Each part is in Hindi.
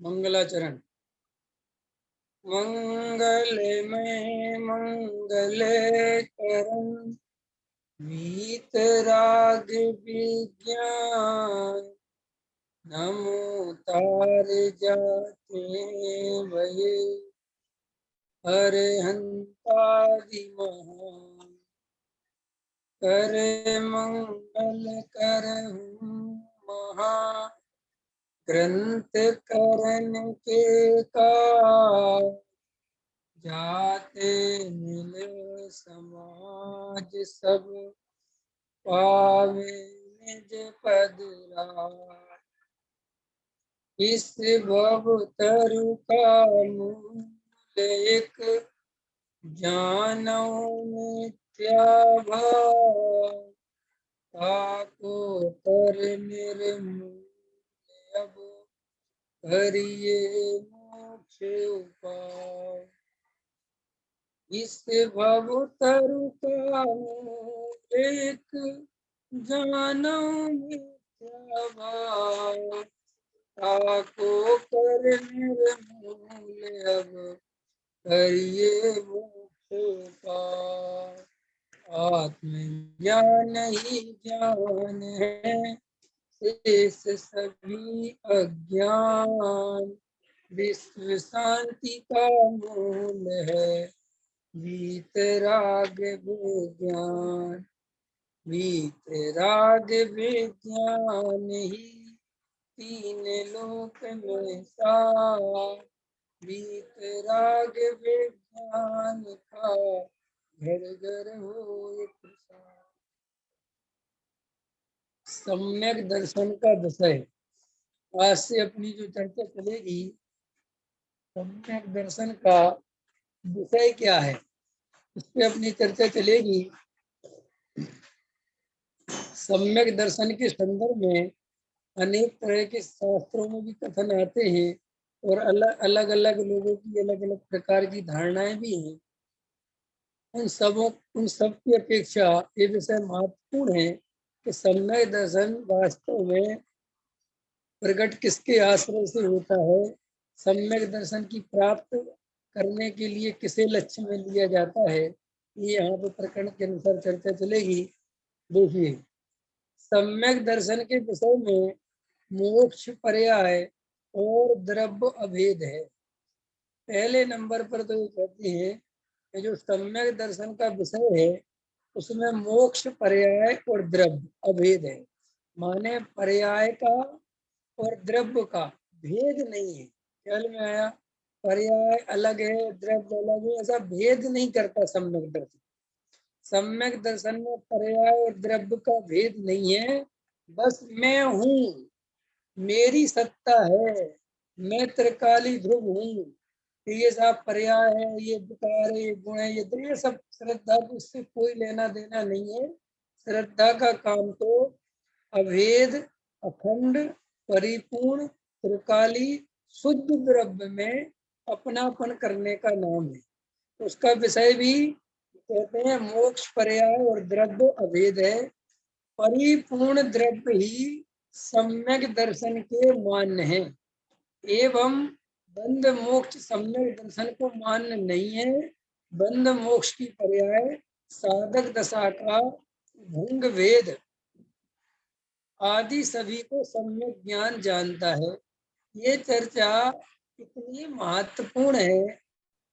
मंगलाचरण। मंगल में मंगल करण वीतराग विज्ञान, नमो तार जाते भये अरहंतादि महान। कर मंगल करहूँ महा ग्रंथ करण के काज, जाते मिले समाज सब पावे निज पद राज। इस भव तरु का मूल एक, जानौ मिथ्या भाव, ताको पर निर्मूल अब हरिये मोक्ष उपाय। इस भव तरु का मूल एक, जानौ मिथ्या भाव, ताको कर निर्मूल अब हरिये मोक्ष उपाय। आत्मज्ञान ही ज्ञान है, शेष सभी अज्ञान, विश्व शांति का मूल है वीतराग विज्ञान। वीतराग विज्ञान ही तीन लोक में सार, वीतराग विज्ञान का घर घर होए प्रसार। सम्यक दर्शन का विषय आज से अपनी जो चर्चा चलेगी, सम्यक दर्शन का विषय क्या है इस पे अपनी चर्चा चलेगी। सम्यक दर्शन के संदर्भ में अनेक तरह के शास्त्रों में भी कथन आते हैं और अलग अलग लोगों की अलग अलग प्रकार की धारणाएं भी हैं। उन सब की अपेक्षा ये विषय महत्वपूर्ण है कि सम्यक दर्शन वास्तव में प्रकट किसके आश्रय से होता है, सम्यक दर्शन की प्राप्त करने के लिए किसे लक्ष्य में लिया जाता है, ये यहाँ पे प्रकरण के अनुसार चर्चा चलेगी। देखिए, सम्यक दर्शन के विषय में मोक्ष पर्याय और द्रव्य अभेद है। पहले नंबर पर तो ये कहते हैं कि जो सम्यक दर्शन का विषय है उसमें मोक्ष पर्याय और द्रव्य अभेद है। माने पर्याय का और द्रव्य का भेद नहीं है। ख्याल में आया? पर्याय अलग है, द्रव्य अलग है, ऐसा भेद नहीं करता सम्यक दर्शन। सम्यक दर्शन में पर्याय और द्रव्य का भेद नहीं है, बस मैं हूँ, मेरी सत्ता है, मैं त्रिकाली ध्रुव हूँ, ये सब पर्याय है, ये विकार है, ये गुण है, ये सब श्रद्धा को इससे कोई लेना देना नहीं है। श्रद्धा का काम तो अभेद, अखंड, परिपूर्ण, त्रिकाली, शुद्ध द्रव्य में अपनापन करने का नाम है। उसका विषय भी कहते हैं मोक्ष पर्याय और द्रव्य अभेद है। परिपूर्ण द्रव्य ही सम्यक दर्शन के मान्य है, एवं बंध मोक्ष सम्यक दर्शन को मान्य नहीं है। बंध मोक्ष की पर्याय साधक दशा का भंग वेद आदि सभी को सम्यक ज्ञान जानता है। ये चर्चा इतनी महत्वपूर्ण है,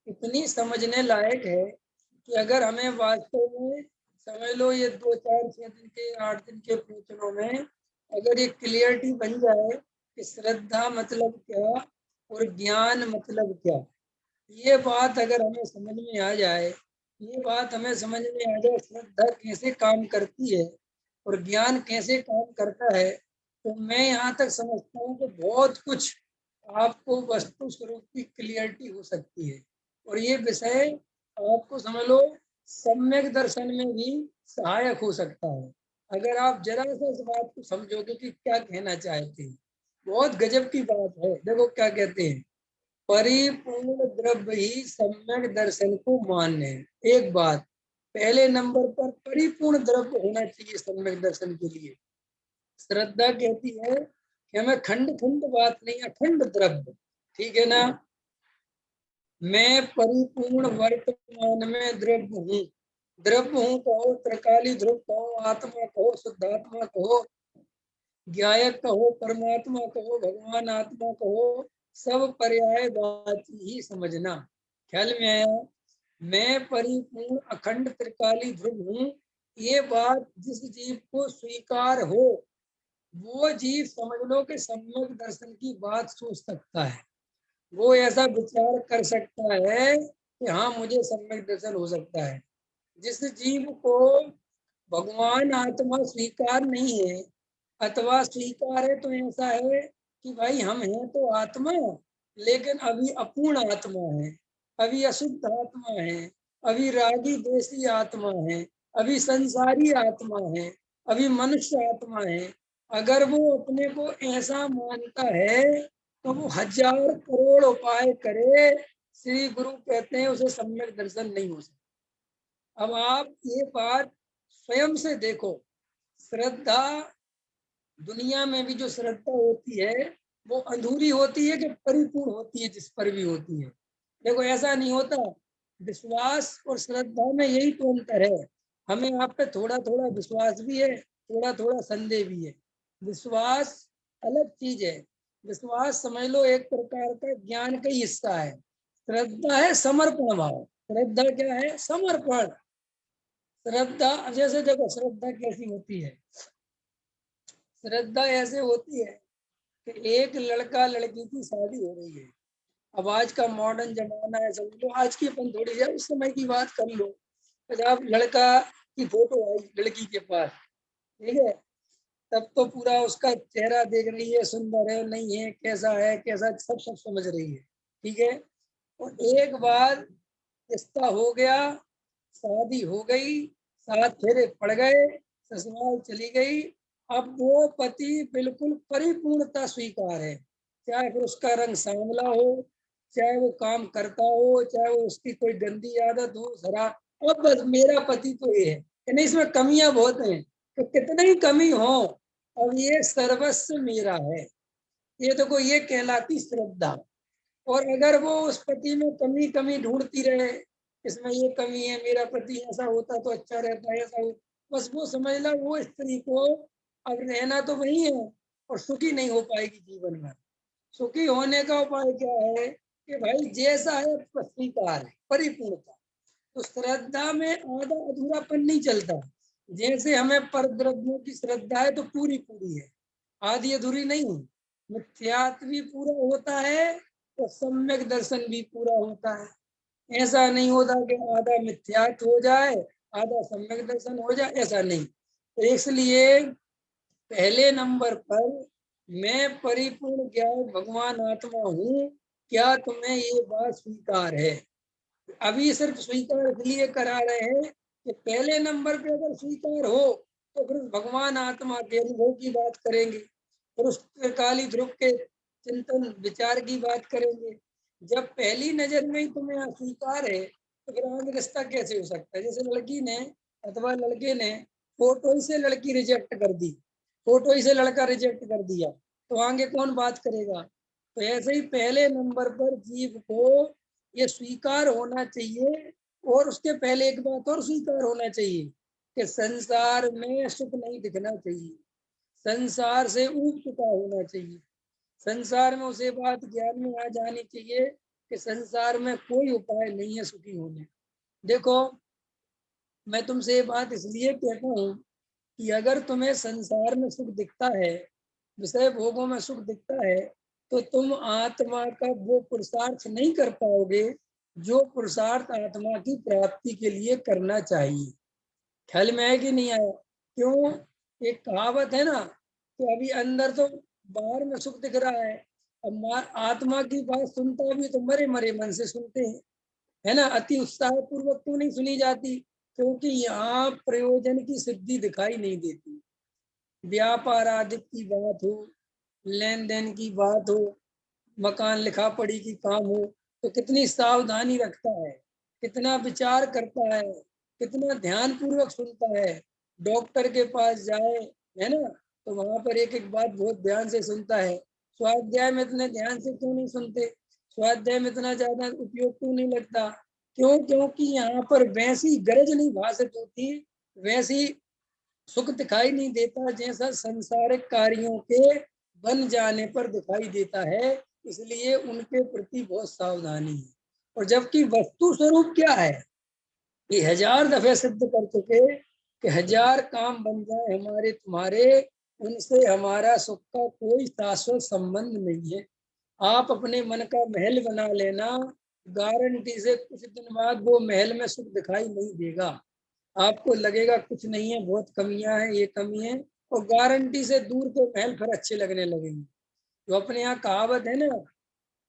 इतनी समझने लायक है कि अगर हमें वास्तव में समझ लो, ये 2, 4, 6 दिन के 8 दिन के प्रवचनों में अगर ये क्लियरिटी बन जाए कि श्रद्धा मतलब क्या और ज्ञान मतलब क्या, ये बात अगर हमें समझ में आ जाए, ये बात हमें समझ में आ जाए श्रद्धा कैसे काम करती है और ज्ञान कैसे काम करता है, तो मैं यहाँ तक समझता हूँ कि बहुत कुछ आपको वस्तु स्वरूप की क्लियरिटी हो सकती है। और ये विषय आपको समझ लो सम्यक दर्शन में भी सहायक हो सकता है, अगर आप जरा सा इस बात को समझोगे कि क्या कहना चाहते हैं। बहुत गजब की बात है। देखो क्या कहते हैं, परिपूर्ण द्रव्य ही सम्यक दर्शन को मान्य है। एक बात, पहले नंबर पर परिपूर्ण द्रव्य होना चाहिए सम्यक दर्शन के लिए। श्रद्धा कहती है कि हमें खंड खंड बात नहीं, अखंड द्रव्य, ठीक है ना। मैं परिपूर्ण वर्तमान में द्रव्य हूँ। द्रव्य हूँ कहो, त्रिकाली ध्रुव कहो, आत्मा कहो, शुद्धात्मा कहो, ज्ञायक कहो, परमात्मा कहो, भगवान आत्मा कहो, सब पर्यायवाची ही समझना। ख्याल में आया। मैं परिपूर्ण अखंड त्रिकाली ध्रुव हूँ, ये बात जिस जीव को स्वीकार हो वो जीव समझ लो कि सम्यक दर्शन की बात सोच सकता है। वो ऐसा विचार कर सकता है कि हाँ मुझे सम्यक दर्शन हो सकता है। जिस जीव को भगवान आत्मा स्वीकार नहीं है अथवा स्वीकार है तो ऐसा है कि भाई हम हैं तो आत्मा, लेकिन अभी अपूर्ण आत्मा है, अभी अशुद्ध आत्मा है, अभी रागी देशी आत्मा है, अभी संसारी आत्मा है, अभी मनुष्य आत्मा है। अगर वो अपने को ऐसा मानता है तो वो 1000 करोड़ उपाय करे, श्री गुरु कहते हैं उसे सम्यक दर्शन नहीं हो सकता। अब आप ये बात स्वयं से देखो। श्रद्धा, दुनिया में भी जो श्रद्धा होती है वो अधूरी होती है कि परिपूर्ण होती है, जिस पर भी होती है। देखो ऐसा नहीं होता। विश्वास और श्रद्धा में यही तो अंतर है। हमें आप पे थोड़ा थोड़ा विश्वास भी है, थोड़ा थोड़ा संदेह भी है। विश्वास अलग चीज है। विश्वास समझ लो एक प्रकार का ज्ञान का ही हिस्सा है। श्रद्धा है समर्पण भाव। श्रद्धा क्या है? समर्पण। श्रद्धा जैसे देखो श्रद्धा कैसी होती है। श्रद्धा ऐसे होती है कि एक लड़का लड़की की शादी हो रही है। अब आज का मॉडर्न जमाना है, समझ लो आज की अपन थोड़ी सी उस समय की बात कर लो। जब लड़का की फोटो आई लड़की के पास, ठीक है, तब तो पूरा उसका चेहरा देख रही है, सुंदर है नहीं है कैसा, सब सब समझ रही है। ठीक है। और एक बार रिश्ता हो गया, शादी हो गई, 7 फेरे पड़ गए, ससुराल चली गई। अब वो पति बिल्कुल परिपूर्णता स्वीकार है, चाहे फिर उसका रंग सांवला हो, चाहे वो काम करता हो, चाहे वो उसकी कोई गंदी आदत हो, शराब। अब बस मेरा पति तो ये है कि नहीं, इसमें कमियां बहुत हैं तो कितनी ही कमी हो, अब ये सर्वस्व मेरा है। ये देखो ये कहलाती श्रद्धा। और अगर वो उस पति में कमी कमी ढूंढती रहे, इसमें ये कमी है, मेरा पति ऐसा होता तो अच्छा रहता है, ऐसा हो, बस वो समझ ला वो स्त्री को अब रहना तो वही है और सुखी नहीं हो पाएगी जीवन में। सुखी होने का उपाय क्या है कि भाई जैसा है स्वीकार है, परिपूर्णता। तो श्रद्धा में आधा अधूरापन नहीं चलता। जैसे हमें पर द्रव्यों की श्रद्धा है तो पूरी पूरी है, आधी अधूरी नहीं। मिथ्यात्व भी पूरा होता है तो सम्यक दर्शन भी पूरा होता है। ऐसा नहीं होता कि आधा मिथ्यात्व हो जाए आधा सम्यक दर्शन हो जाए, ऐसा नहीं। तो इसलिए पहले नंबर पर मैं परिपूर्ण ज्ञान भगवान आत्मा हूँ, क्या तुम्हें ये बात स्वीकार है? अभी सिर्फ स्वीकार इसलिए करा रहे हैं कि पहले नंबर पे अगर स्वीकार हो तो फिर भगवान आत्मा के अनुभव की बात करेंगे, फिर उस काली ध्रुव के चिंतन विचार की बात करेंगे। जब पहली नजर में ही तुम्हें अस्वीकार है तो फिर आगे रिश्ता कैसे हो सकता है? जैसे लड़की ने अथवा लड़के ने फोटो ही से लड़की रिजेक्ट कर दी, फोटो ही से लड़का रिजेक्ट कर दिया, तो आगे कौन बात करेगा? तो ऐसे ही पहले नंबर पर जीव को ये स्वीकार होना चाहिए। और उसके पहले एक बात और स्वीकार होना चाहिए कि संसार में सुख नहीं दिखना चाहिए, संसार से ऊब चुका होना चाहिए। संसार में उसे बात ज्ञान में आ जानी चाहिए कि संसार में कोई उपाय नहीं है सुखी होने। देखो मैं तुमसे ये बात इसलिए कहता हूँ कि अगर तुम्हें संसार में सुख दिखता है, विषय भोगों में सुख दिखता है, तो तुम आत्मा का वो पुरुषार्थ नहीं कर पाओगे जो पुरुषार्थ आत्मा की प्राप्ति के लिए करना चाहिए। ख्याल में है कि नहीं आया? क्यों? एक कहावत है ना कि अभी अंदर तो बाहर में सुख दिख रहा है, अब आत्मा की बात सुनता भी तो मरे मरे मन से सुनते हैं, है ना। अति उत्साह पूर्वक क्यों नहीं सुनी जाती? क्योंकि यहाँ प्रयोजन की सिद्धि दिखाई नहीं देती। व्यापार आदि की बात हो, लेन देन की बात हो, मकान लिखा पढ़ी की काम हो, तो कितनी सावधानी रखता है, कितना विचार करता है, कितना ध्यान पूर्वक सुनता है। डॉक्टर के पास जाए, है ना, तो वहां पर एक एक बात बहुत ध्यान से सुनता है। स्वाध्याय में इतने ध्यान से क्यों नहीं सुनते? स्वाध्याय में इतना ज्यादा उपयोग क्यों नहीं लगता? क्यों? क्योंकि यहाँ पर वैसी गरज नहीं भाषित होती, वैसी सुख दिखाई नहीं देता जैसा संसारिक कार्यों के बन जाने पर दिखाई देता है। इसलिए उनके प्रति बहुत सावधानी है। और जबकि वस्तु स्वरूप क्या है, ये 1000 दफे सिद्ध कर चुके कि 1000 काम बन जाए हमारे तुम्हारे, उनसे हमारा सुख का कोई शाश्वत संबंध नहीं है। आप अपने मन का महल बना लेना, गारंटी से कुछ दिन बाद वो महल में सुख दिखाई नहीं देगा। आपको लगेगा कुछ नहीं है, बहुत कमियां हैं, ये कमी है, और गारंटी से दूर के महल फिर अच्छे लगने लगेंगे। तो अपने यहाँ कहावत है ना,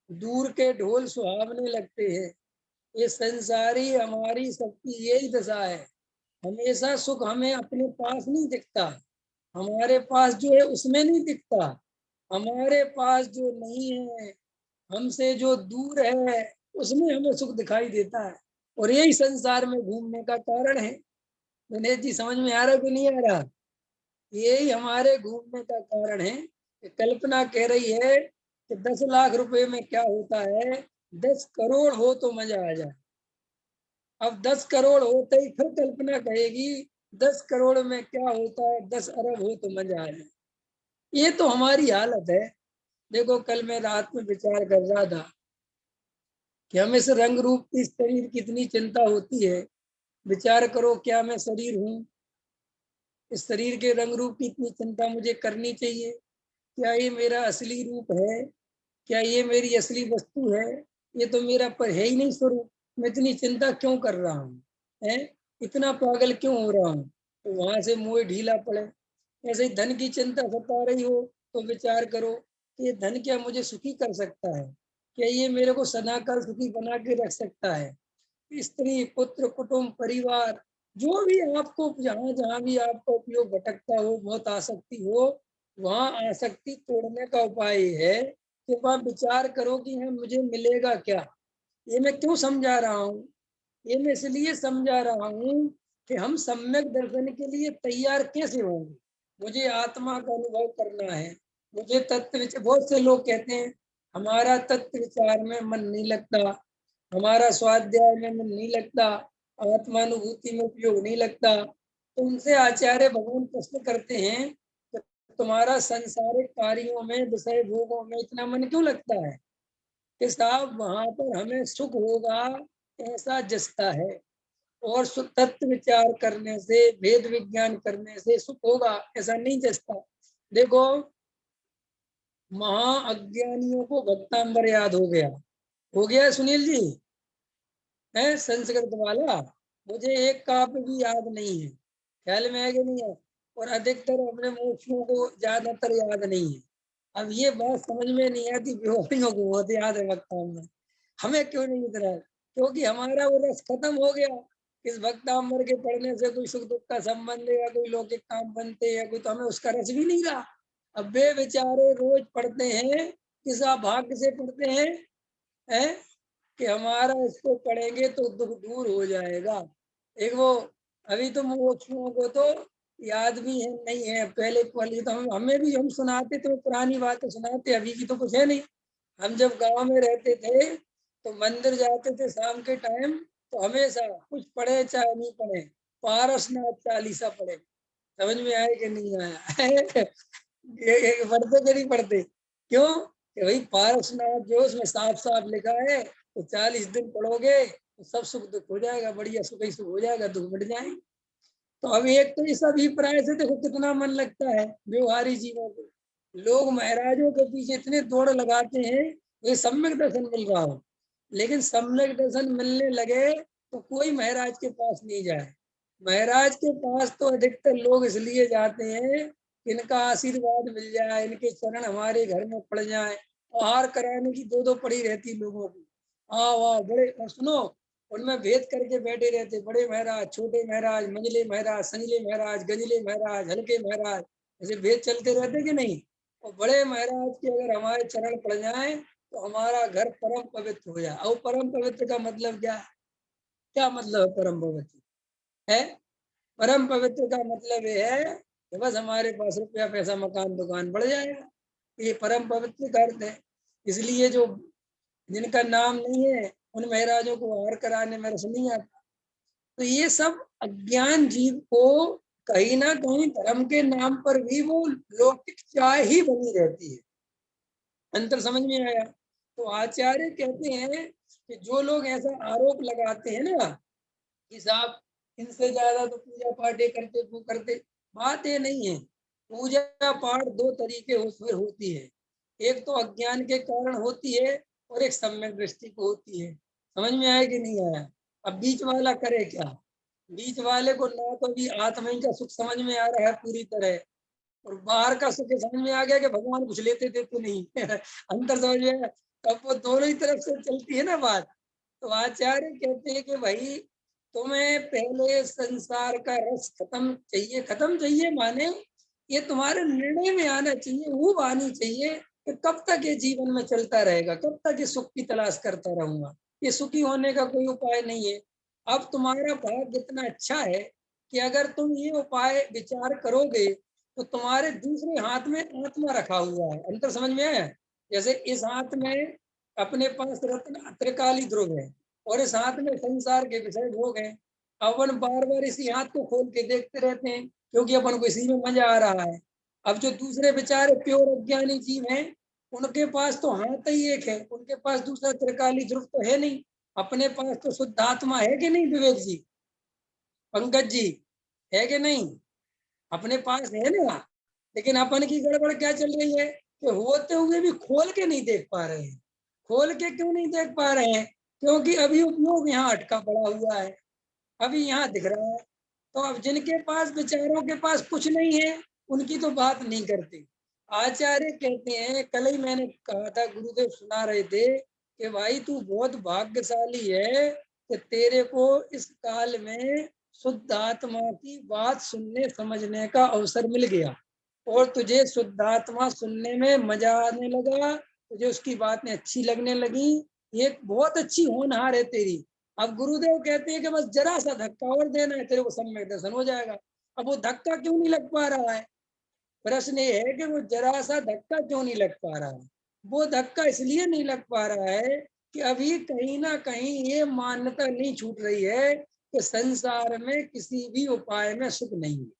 दूर के ढोल सुहावने लगते हैं। ये संसारी हमारी सबकी यही दशा है। हमेशा सुख हमें अपने पास नहीं दिखता, हमारे पास जो है उसमें नहीं दिखता। हमारे पास जो नहीं है, हमसे जो दूर है, उसमें हमें सुख दिखाई देता है। और यही संसार में घूमने का कारण है। दिनेश जी, समझ में आ रहा कि नहीं आ रहा? यही हमारे घूमने का कारण है कि कल्पना कह रही है कि 10 लाख रुपए में क्या होता है, 10 करोड़ हो तो मजा आ जाए। अब 10 करोड़ होते ही फिर कल्पना कहेगी 10 करोड़ में क्या होता है, 10 अरब हो तो मजा आ जाए। ये तो हमारी हालत है। देखो, कल मैं रात में विचार कर रहा था कि हमें इस रंग रूप की शरीर की इतनी चिंता होती है। विचार करो, क्या मैं शरीर हूँ? इस शरीर के रंग रूप की इतनी चिंता मुझे करनी चाहिए? क्या ये मेरा असली रूप है? क्या ये मेरी असली वस्तु है? ये तो मेरा पर है ही नहीं स्वरूप। मैं इतनी चिंता क्यों कर रहा हूँ? है, इतना पागल क्यों हो रहा हूँ? तो वहां से मुंह ढीला पड़े। ऐसे ही धन की चिंता सता रही हो तो विचार करो कि ये धन क्या मुझे सुखी कर सकता है? क्या ये मेरे को सदाकाल सुखी बना के रख सकता है? स्त्री, पुत्र, कुटुंब, परिवार, जो भी आपको जहां जहां भी आपका उपयोग भटकता हो, बहुत आसक्ति हो, वहां आसक्ति तोड़ने का उपाय है कि वह विचार करो कि हाँ, मुझे मिलेगा क्या? ये मैं क्यों समझा रहा हूँ? ये मैं इसलिए समझा रहा हूँ कि हम सम्यक दर्शन के लिए तैयार कैसे होंगे। मुझे आत्मा का अनुभव करना है। मुझे तत्व विचार, बहुत से लोग कहते हैं हमारा तत्व विचार में मन नहीं लगता, हमारा स्वाध्याय में मन नहीं लगता, आत्मानुभूति में उपयोग नहीं लगता। तो उनसे आचार्य भगवान प्रश्न करते हैं कि तुम्हारा संसारिक कार्यों में, विषय भोगों में इतना मन क्यों लगता है? कि साहब वहां पर हमें सुख होगा ऐसा जसता है, और तत्व विचार करने से, भेद विज्ञान करने से सुख होगा ऐसा नहीं जसता। देखो, महा अज्ञानियों को भक्तांबर याद हो गया है सुनील जी, है संस्कृत वाला। मुझे एक काव्य भी याद नहीं है, ख्याल में है कि नहीं है? और अधिकतर अपने मोक्षों को ज्यादातर याद नहीं है। अब ये बात समझ में नहीं आती, बिहारियों को बहुत याद है भक्तांबर, हमें क्यों नहीं उतरा? क्योंकि हमारा वो रस खत्म हो गया। इस भक्तांबर के पढ़ने से कोई सुख दुख का संबंध है, या कोई लौकिक काम बनते हैं, या कोई, तो हमें उसका रस भी नहीं रहा। अब वे बेचारे रोज पढ़ते हैं, किस भाग्य से पढ़ते हैं, है कि हमारा इसको पढ़ेंगे तो दुख दूर हो जाएगा। एक वो, अभी तो मोक्षों को तो याद भी है नहीं है, पहले पहले तो हमें भी हम सुनाते थे, पुरानी बातें सुनाते, अभी की तो कुछ है नहीं। हम जब गांव में रहते थे तो मंदिर जाते थे शाम के टाइम, तो हमेशा कुछ पढ़े चाहे नहीं पढ़े, पारसनाथ चालीसा पढ़े। समझ में आए कि नहीं आया? ये पढ़ते कि नहीं पढ़ते? क्यों? कि भाई पारसनाथ जो उसमें साफ साफ लिखा है, तो 40 दिन पढ़ोगे तो सब सुख दुख हो जाएगा, बढ़िया सुख ही सुख हो जाएगा, दुख मिट जाएंगे। तो अब एक तो इस अभिप्राय से देखो कितना मन लगता है व्यवहारिक जीवों को। लोग महाराजों के पीछे इतने दौड़ लगाते हैं, ये सम्यक दर्शन मिल रहा हो, लेकिन सम्यक दर्शन मिलने लगे तो कोई महाराज के पास नहीं जाए। महाराज के पास तो अधिकतर लोग इसलिए जाते हैं कि इनका आशीर्वाद मिल जाए, इनके चरण हमारे घर में पड़ जाए। आहार कराने की दो दो पड़ी रहती लोगों की। आओ आओ बड़े, सुनो, उनमें भेद करके बैठे रहते, बड़े महाराज, छोटे महाराज, मंझले महाराज, संजले महाराज, गंजले महाराज, हल्के महाराज, ऐसे भेद चलते रहते कि नहीं? और बड़े महाराज के अगर हमारे चरण पड़ जाए तो हमारा घर परम पवित्र हो जाए। और परम पवित्र का मतलब क्या है? क्या मतलब है परम पवित्र? है, परम पवित्र का मतलब ये है कि बस हमारे पास रुपया पैसा मकान दुकान बढ़ जाएगा, ये परम पवित्र का अर्थ है। इसलिए जो जिनका नाम नहीं है उन महाराजों को हार कराने में रस नहीं आता। तो ये सब अज्ञान जीव को कहीं ना कहीं धर्म के नाम पर भी वो लौकिक चाह ही बनी रहती है। अंतर समझ में आया? तो आचार्य कहते हैं कि जो लोग ऐसा आरोप लगाते हैं ना कि साहब इनसे ज्यादा तो पूजा पाठ ये करते वो करते, बात ये नहीं है। पूजा पाठ दो तरीके फिर होती है, एक तो अज्ञान के कारण होती है और एक सम्यक दृष्टि को होती है। समझ में आया कि नहीं आया? अब बीच वाला करे क्या? बीच वाले को ना तो भी आत्मा ही का सुख समझ में आ रहा है पूरी तरह, और बाहर का सुख समझ में आ गया कि भगवान कुछ लेते देते नहीं अंतर समझ में आया? अब वो दोनों ही तरफ से चलती है ना बात। तो आचार्य कहते हैं कि भाई तुम्हें पहले संसार का रस खत्म चाहिए माने ये तुम्हारे निर्णय में आना चाहिए, वो आनी चाहिए कि कब तक ये जीवन में चलता रहेगा, कब तक ये सुख की तलाश करता रहूंगा, ये सुखी होने का कोई उपाय नहीं है। अब तुम्हारा भाग्य इतना अच्छा है कि अगर तुम ये उपाय विचार करोगे तो तुम्हारे दूसरे हाथ में आत्मा रखा हुआ है। अंतर समझ में आया? जैसे इस हाथ में अपने पास रत्न त्रिकाली ध्रुव है और इस हाथ में संसार के विषय भोग हैं। अपन बार बार इसी हाथ को खोल के देखते रहते हैं क्योंकि अपन को इसी में मजा आ रहा है। अब जो दूसरे बेचारे प्योर अज्ञानी जीव हैं उनके पास तो हाथ ही एक है, उनके पास दूसरा त्रिकाली ध्रुव तो है नहीं। अपने पास तो शुद्ध आत्मा है कि नहीं विवेक जी, पंकज जी, है कि नहीं? अपने पास है ना। लेकिन अपन की गड़बड़ क्या चल रही है कि होते हुए भी खोल के नहीं देख पा रहे हैं। खोल के क्यों नहीं देख पा रहे हैं? क्योंकि अभी उपयोग यहाँ अटका पड़ा हुआ है, अभी यहाँ दिख रहा है। तो अब जिनके पास बेचारों के पास कुछ नहीं है उनकी तो बात नहीं करते। आचार्य कहते हैं, कल ही मैंने कहा था, गुरुदेव सुना रहे थे कि भाई तू बहुत भाग्यशाली है कि तेरे को इस काल में शुद्ध आत्मा की बात सुनने समझने का अवसर मिल गया और तुझे शुद्ध आत्मा सुनने में मजा आने लगा, तुझे उसकी बातें अच्छी लगने लगी। ये बहुत अच्छी होनहार है तेरी। अब गुरुदेव कहते हैं कि बस जरा सा धक्का और देना है, तेरे को सम्यक दर्शन हो जाएगा। अब वो धक्का क्यों नहीं लग पा रहा है? प्रश्न ये है कि वो जरा सा धक्का क्यों नहीं लग पा रहा है? वो धक्का इसलिए नहीं लग पा रहा है कि अभी कहीं ना कहीं ये मान्यता नहीं छूट रही है कि संसार में किसी भी उपाय में सुख नहीं है।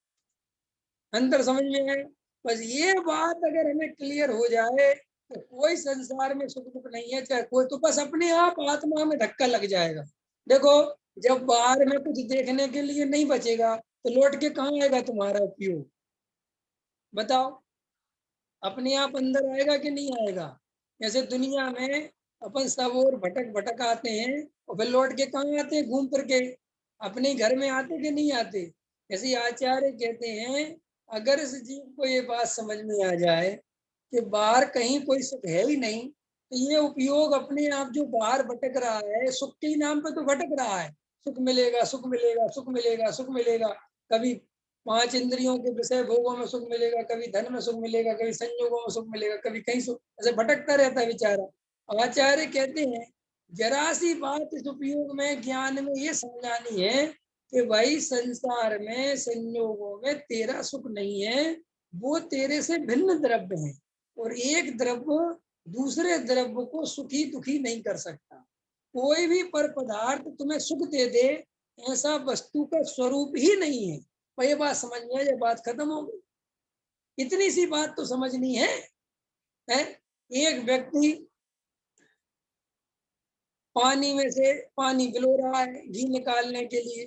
अंतर समझ में है? बस ये बात अगर हमें क्लियर हो जाए तो कोई संसार में सुख दुख नहीं है, चाहे कोई, तो बस अपने आप आत्मा में धक्का लग जाएगा। देखो, जब बाहर में कुछ देखने के लिए नहीं बचेगा तो लौट के कहाँ आएगा तुम्हारा उपयोग? बताओ, अपने आप अंदर आएगा कि नहीं आएगा? जैसे दुनिया में अपन सब और भटक भटक आते हैं और फिर लौट के कहाँ आते हैं? घूम फिर के अपने घर में आते कि नहीं आते? जैसे आचार्य कहते हैं, अगर इस जीव को ये बात समझ में आ जाए कि बाहर कहीं कोई सुख है ही नहीं, तो ये उपयोग अपने आप जो बाहर भटक रहा है, सुख के नाम पे तो भटक रहा है। सुख मिलेगा, सुख मिलेगा, सुख मिलेगा, सुख मिलेगा। कभी पांच इंद्रियों के विषय भोगों में सुख मिलेगा, कभी धन में सुख मिलेगा, कभी संयोगों में सुख मिलेगा, कभी कहीं सुख, ऐसे भटकता रहता है बेचारा। आचार्य कहते हैं, जरा सी बात इस उपयोग में ज्ञान में ये समझानी है कि भाई संसार में संयोगों में तेरा सुख नहीं है, वो तेरे से भिन्न द्रव्य है और एक द्रव्य दूसरे द्रव्य को सुखी दुखी नहीं कर सकता। कोई भी पर पदार्थ तुम्हें सुख दे दे ऐसा वस्तु का स्वरूप ही नहीं है। भाई ये बात समझ में, ये बात खत्म हो गई। इतनी सी बात तो समझनी है? एक व्यक्ति पानी में से पानी पिलो रहा है घी निकालने के लिए,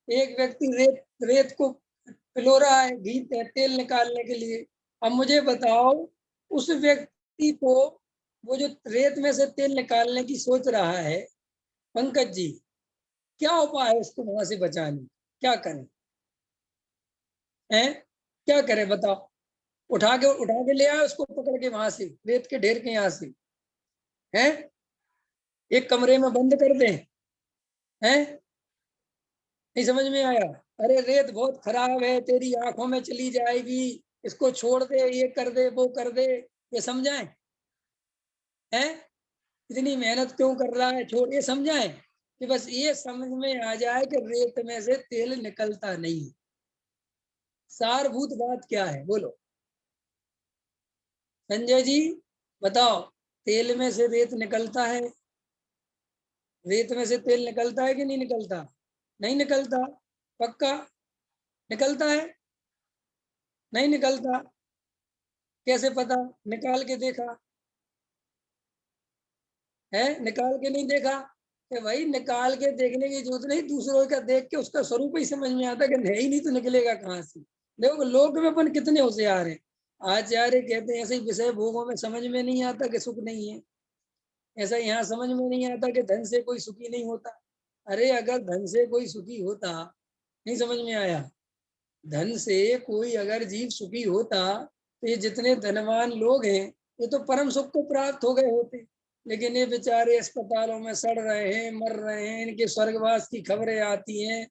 एक व्यक्ति रेत रेत को पिलो रहा है घी तेल निकालने के लिए। अब मुझे बताओ, उस व्यक्ति को वो जो रेत में से तेल निकालने की सोच रहा है, पंकज जी, क्या उपाय है उसको वहां से बचाने? क्या करें? हैं? क्या करें बताओ? उठा के ले आए उसको, पकड़ के वहां से रेत के ढेर के यहाँ से, हैं? एक कमरे में बंद कर दें? हैं? नहीं समझ में आया? अरे रेत बहुत खराब है, तेरी आंखों में चली जाएगी, इसको छोड़ दे, ये कर दे, वो कर दे, ये समझाएं? हैं? इतनी मेहनत क्यों कर रहा है, छोड़, ये समझाएं? कि बस ये समझ में आ जाए कि रेत में से तेल निकलता नहीं। सारभूत बात क्या है बोलो संजय जी, बताओ। तेल में से रेत निकलता है, रेत में से तेल निकलता है कि नहीं निकलता? नहीं निकलता। पक्का? निकलता है? नहीं निकलता। कैसे पता? निकाल के देखा है? निकाल के नहीं देखा? कि भाई निकाल के देखने की जरूरत नहीं, दूसरों का देख के उसका स्वरूप ही समझ में आता कि है ही नहीं तो निकलेगा कहाँ से। देखो लोक में अपन कितने होशियार हैं। आचार्य कहते हैं ऐसे ही विषय भोगों में समझ में नहीं आता कि सुख नहीं है। ऐसा यहाँ समझ में नहीं आता कि धन से कोई सुखी नहीं होता। अरे अगर धन से कोई सुखी होता, नहीं समझ में आया? धन से कोई अगर जीव सुखी होता तो ये जितने धनवान लोग हैं ये तो परम सुख को प्राप्त हो गए होते। लेकिन ये बेचारे अस्पतालों में सड़ रहे हैं, मर रहे हैं, इनके स्वर्गवास की खबरें आती हैं।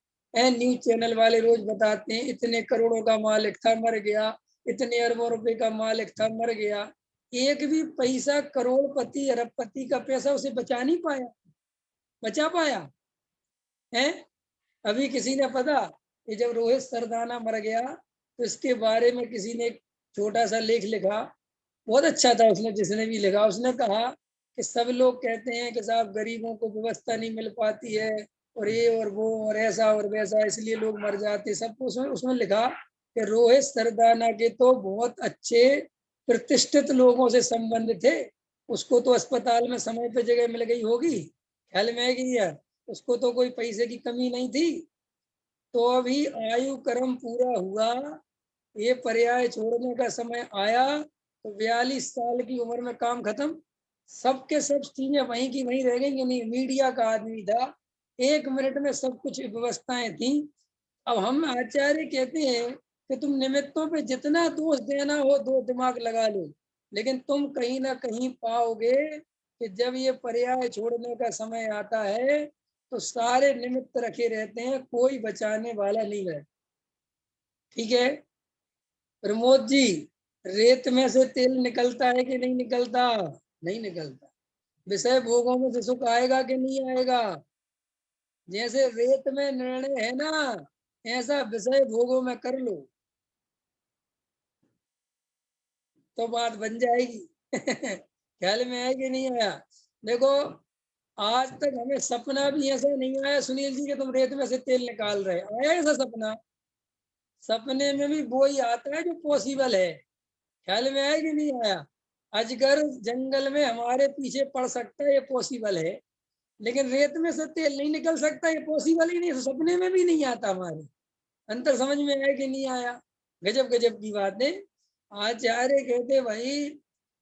न्यूज चैनल वाले रोज बताते हैं इतने करोड़ों का मालिक था मर गया, इतने अरबों रुपए का मालिक था मर गया। एक भी पैसा करोड़पति अरबपति का पैसा उसे बचा नहीं पाया, बचा पाया है? अभी किसी ने पता, ये जब रोहित सरदाना मर गया तो इसके बारे में किसी ने एक छोटा सा लेख लिखा, बहुत अच्छा था। उसने जिसने भी लिखा उसने कहा कि सब लोग कहते हैं कि साहब गरीबों को व्यवस्था नहीं मिल पाती है और ये और वो और ऐसा और वैसा, इसलिए लोग मर जाते। सबको उसमें उसमें लिखा कि रोहित सरदाना के तो बहुत अच्छे प्रतिष्ठित लोगों से संबंध थे, उसको तो अस्पताल में समय पे जगह मिल गई होगी, ख्याल में आएगी यार। उसको तो कोई पैसे की कमी नहीं थी। तो अभी आयु कर्म पूरा हुआ, ये पर्याय छोड़ने का समय आया तो 42 साल की उम्र में काम खत्म। सबके सब चीजें वहीं की वहीं रह गई। नहीं, मीडिया का आदमी था, 1 मिनट में सब कुछ व्यवस्थाएं थी। अब हम आचार्य कहते हैं कि तुम निमित्तों पे जितना दोष देना हो दो दिमाग लगा लो, लेकिन तुम कहीं ना कहीं पाओगे कि जब ये पर्याय छोड़ने का समय आता है तो सारे निमित्त रखे रहते हैं, कोई बचाने वाला नहीं है। ठीक है प्रमोद जी, रेत में से तेल निकलता है कि नहीं निकलता? नहीं निकलता। विषय भोगों में से सुख आएगा कि नहीं आएगा? जैसे रेत में निर्णय है ना, ऐसा विषय भोगों में कर लो तो बात बन जाएगी। ख्याल में आया कि नहीं आया? देखो आज तक हमें सपना भी ऐसा नहीं आया सुनील जी कि तुम रेत में से तेल निकाल रहे, आया ऐसा सपना? सपने में भी वो ही आता है जो पॉसिबल है। ख्याल में आया कि नहीं आया? अजगर जंगल में हमारे पीछे पड़ सकता है, ये पॉसिबल है। लेकिन रेत में से तेल नहीं निकल सकता, ये पॉसिबल ही नहीं, सपने में भी नहीं आता हमारे। अंतर समझ में आया कि नहीं आया? गजब गजब की बात है। आचार्य कहते भाई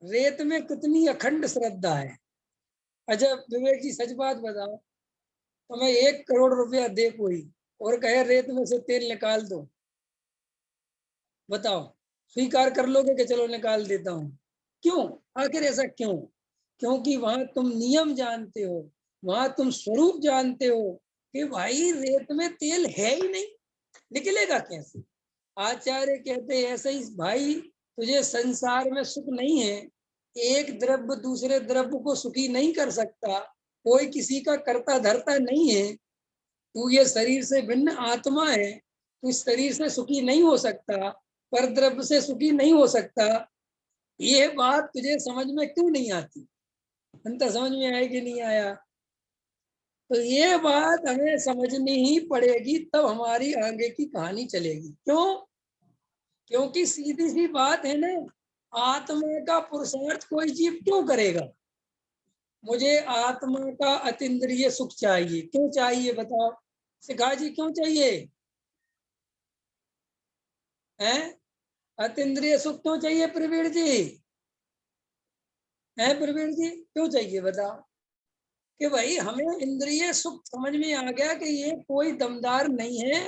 रेत में कितनी अखंड श्रद्धा है। अच्छा विवेक जी सच बात बताओ, तो मैं 1 करोड़ रुपया दे कोई और कहे रेत में से तेल निकाल दो, बताओ स्वीकार कर लोगे कि चलो निकाल देता हूँ? क्यों? आखिर ऐसा क्यों? क्योंकि वहां तुम नियम जानते हो, वहां तुम स्वरूप जानते हो कि भाई रेत में तेल है ही नहीं, निकलेगा कैसे? आचार्य कहते ऐसे ही भाई, तुझे संसार में सुख नहीं है, एक द्रव्य दूसरे द्रव्य को सुखी नहीं कर सकता, कोई किसी का करता धरता नहीं है, तू ये शरीर से भिन्न आत्मा है, तू इस शरीर से सुखी नहीं हो सकता, पर द्रव्य से सुखी नहीं हो सकता। ये बात तुझे समझ में क्यों नहीं आती? अंतर समझ में आया कि नहीं आया? तो ये बात हमें समझनी ही पड़ेगी, तब हमारी आगे की कहानी चलेगी। क्यों? क्योंकि सीधी सी बात है ना, आत्मा का पुरुषार्थ कोई जीव क्यों करेगा? मुझे आत्मा का अतीन्द्रिय सुख चाहिए, क्यों चाहिए बताओ? शिखा जी क्यों चाहिए? हैं? अतीन्द्रिय सुख क्यों चाहिए प्रवीण जी? है प्रवीण जी क्यों चाहिए बताओ? कि भाई हमें इंद्रिय सुख समझ में आ गया कि ये कोई दमदार नहीं है,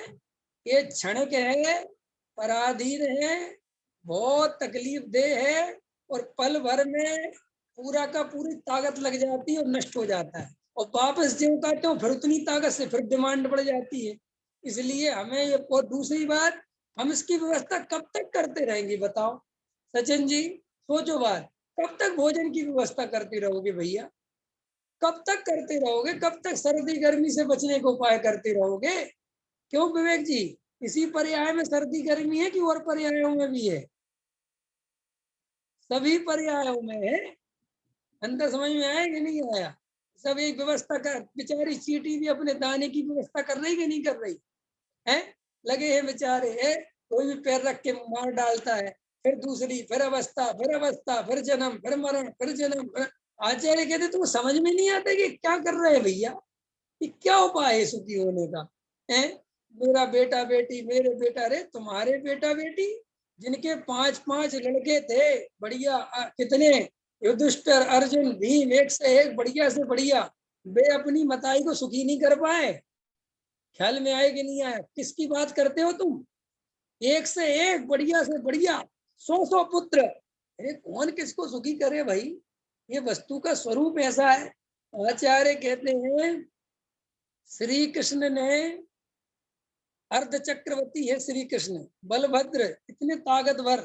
ये क्षणिक है, पराधीन है, बहुत तकलीफ दे है, और पल भर में पूरा का पूरी ताकत लग जाती है और नष्ट हो जाता है, और वापस ज्यों का त्यों फिर उतनी ताकत से फिर डिमांड बढ़ जाती है। इसलिए हमें ये, और दूसरी बात, हम इसकी व्यवस्था कब तक करते रहेंगे बताओ? सचिन जी सोचो बात, कब तक भोजन की व्यवस्था करते रहोगे भैया? कब तक करते रहोगे? कब तक सर्दी गर्मी से बचने को उपाय करते रहोगे? क्यों विवेक जी, इसी पर्याय में सर्दी गर्मी है कि और पर्यायों में भी है? सभी पर्यायों में है। अंतर समझ में आया कि नहीं आया? सब एक व्यवस्था कर, बेचारी चींटी भी अपने दाने की व्यवस्था कर रही कि नहीं कर रही है? लगे हैं बेचारे है, कोई भी पैर रख के मार डालता है, फिर दूसरी, फिर अवस्था, फिर अवस्था, फिर जन्म, फिर मरण, फिर जन्म। आचार्य कहते तुम समझ में नहीं आता कि क्या कर रहे हैं भैया, कि क्या उपाय है सुखी होने का है? मेरा बेटा बेटी, मेरे बेटा, रे तुम्हारे बेटा बेटी जिनके 5-5 लड़के थे बढ़िया, कितने, युधिष्ठिर, अर्जुन, भीम, एक से एक बढ़िया से बढ़िया, वे अपनी मताई को सुखी नहीं कर पाए। ख्याल में आए कि नहीं आया? किसकी बात करते हो तुम? एक से एक बढ़िया से बढ़िया 100 पुत्र, अरे कौन किसको सुखी करे भाई? ये वस्तु का स्वरूप ऐसा है। आचार्य कहते हैं श्री कृष्ण ने, अर्ध चक्रवर्ती है श्री कृष्ण, बलभद्र इतने ताकतवर,